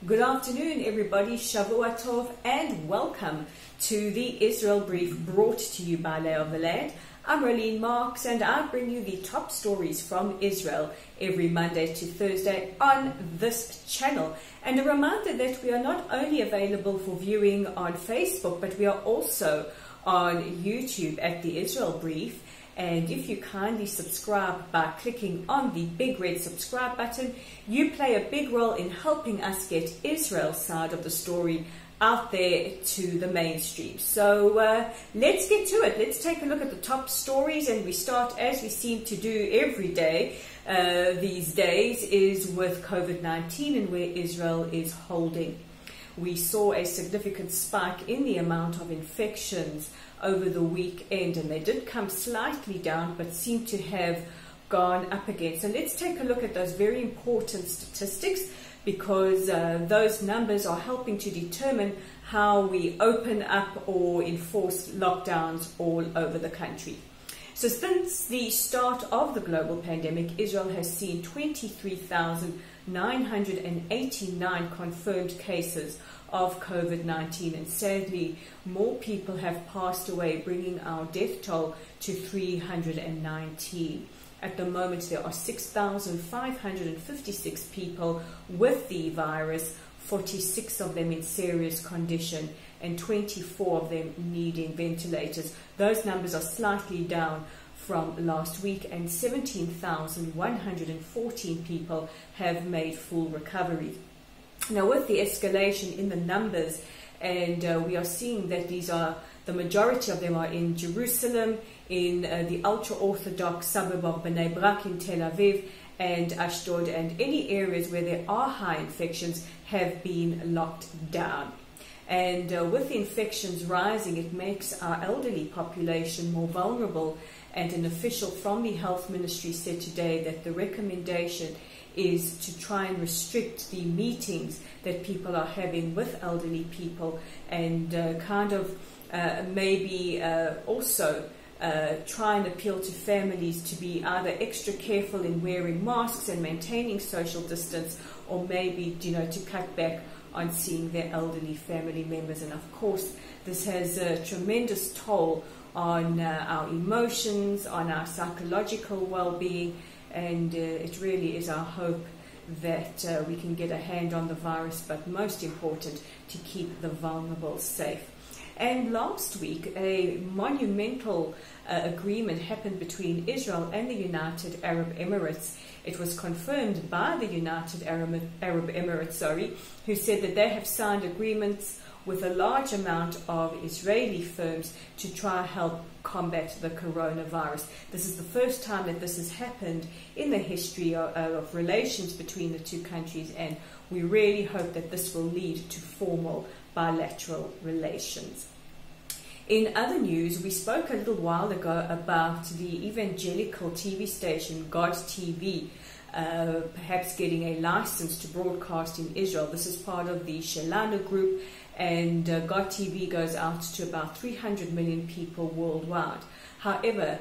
Good afternoon, everybody. Shavua Tov, and welcome to the Israel Brief brought to you by Lay of the Land. I'm Rolene Marks, and I bring you the top stories from Israel every Monday to Thursday on this channel. And a reminder that we are not only available for viewing on Facebook, but we are also on YouTube at the Israel Brief. And if you kindly subscribe by clicking on the big red subscribe button, you play a big role in helping us get Israel's side of the story out there to the mainstream. So let's get to it. Let's take a look at the top stories, and we start, as we seem to do every day these days, is with COVID-19 and where Israel is holding. We saw a significant spike in the amount of infections over the weekend, and they did come slightly down but seem to have gone up again. So let's take a look at those very important statistics, because those numbers are helping to determine how we open up or enforce lockdowns all over the country. So since the start of the global pandemic, Israel has seen 23,989 confirmed cases of COVID-19, and sadly more people have passed away, bringing our death toll to 319. At the moment there are 6,556 people with the virus, 46 of them in serious condition and 24 of them needing ventilators. Those numbers are slightly down from last week, and 17,114 people have made full recovery. Now, with the escalation in the numbers, and we are seeing that the majority of them are in Jerusalem, in the ultra-Orthodox suburb of Bnei Brak in Tel Aviv and Ashdod, and any areas where there are high infections have been locked down. And with the infections rising, it makes our elderly population more vulnerable, and an official from the health ministry said today that the recommendation is to try and restrict the meetings that people are having with elderly people, and maybe also try and appeal to families to be either extra careful in wearing masks and maintaining social distance, or maybe to cut back on seeing their elderly family members. And of course this has a tremendous toll on our emotions, on our psychological well-being, and it really is our hope that we can get a hand on the virus, but most important, to keep the vulnerable safe. And last week, a monumental agreement happened between Israel and the United Arab Emirates. It was confirmed by the United Arab Emirates, who said that they have signed agreements with a large amount of Israeli firms to try and help combat the coronavirus. This is the first time that this has happened in the history of relations between the two countries, and we really hope that this will lead to formal bilateral relations. In other news, we spoke a little while ago about the evangelical TV station God TV perhaps getting a license to broadcast in Israel. This is part of the Shelanu group, and God TV goes out to about 300 million people worldwide. However,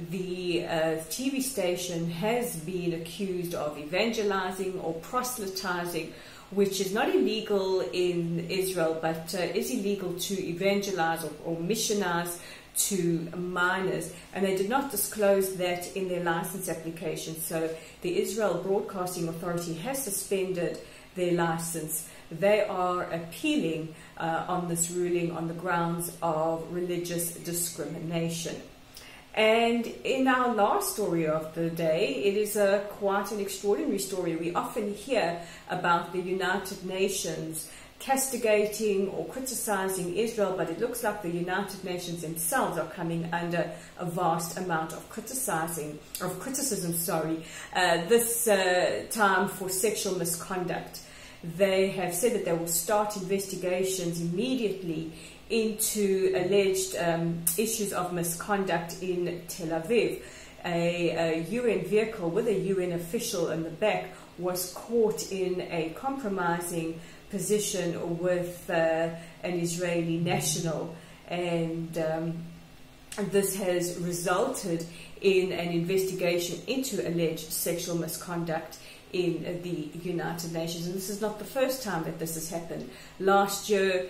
the TV station has been accused of evangelizing or proselytizing, which is not illegal in Israel, but is illegal to evangelize or missionize to minors, and they did not disclose that in their license application. So the Israel Broadcasting Authority has suspended their license. They are appealing on this ruling on the grounds of religious discrimination. And in our last story of the day, it is quite an extraordinary story. We often hear about the United Nations castigating or criticizing Israel, but it looks like the United Nations themselves are coming under a vast amount of criticism. This time for sexual misconduct. They have said that they will start investigations immediately into alleged issues of misconduct in Tel Aviv. A UN vehicle with a UN official in the back was caught in a compromising position with an Israeli national, and this has resulted in an investigation into alleged sexual misconduct in the United Nations. And this is not the first time that this has happened. Last year,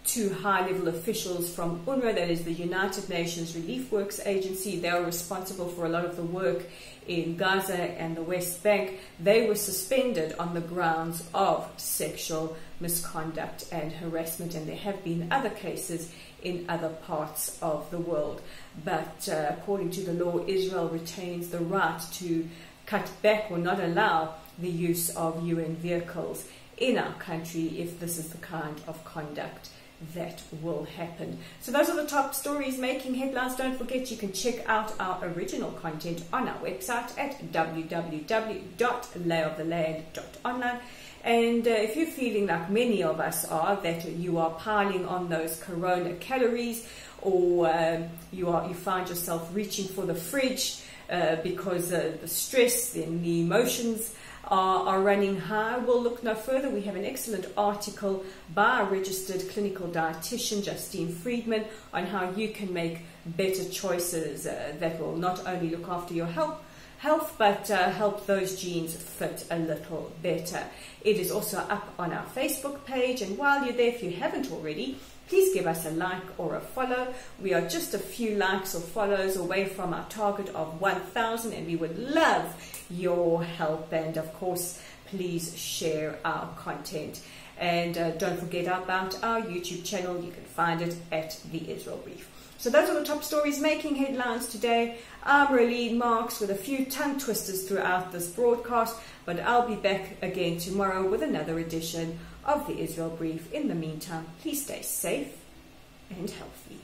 two high-level officials from UNRWA, that is the United Nations Relief Works Agency, they are responsible for a lot of the work in Gaza and the West Bank. They were suspended on the grounds of sexual misconduct and harassment, and there have been other cases in other parts of the world. But according to the law, Israel retains the right to cut back or not allow the use of UN vehicles in our country if this is the kind of conduct that will happen. So those are the top stories making headlines. Don't forget, you can check out our original content on our website at www.layoftheland.online. And if you're feeling like many of us are, that you are piling on those corona calories, or you find yourself reaching for the fridge because the stress and the emotions are running high, well, look no further. We have an excellent article by a registered clinical dietitian, Justine Friedman, on how you can make better choices that will not only look after your health, but help those genes fit a little better. It is also up on our Facebook page, and while you're there, if you haven't already, please give us a like or a follow. We are just a few likes or follows away from our target of 1,000, and we would love your help. And of course, please share our content. And don't forget about our YouTube channel. You can find it at The Israel Brief. So those are the top stories making headlines today. I'm Raylene Marks with a few tongue twisters throughout this broadcast, but I'll be back again tomorrow with another edition of The Israel Brief. In the meantime, please stay safe and healthy.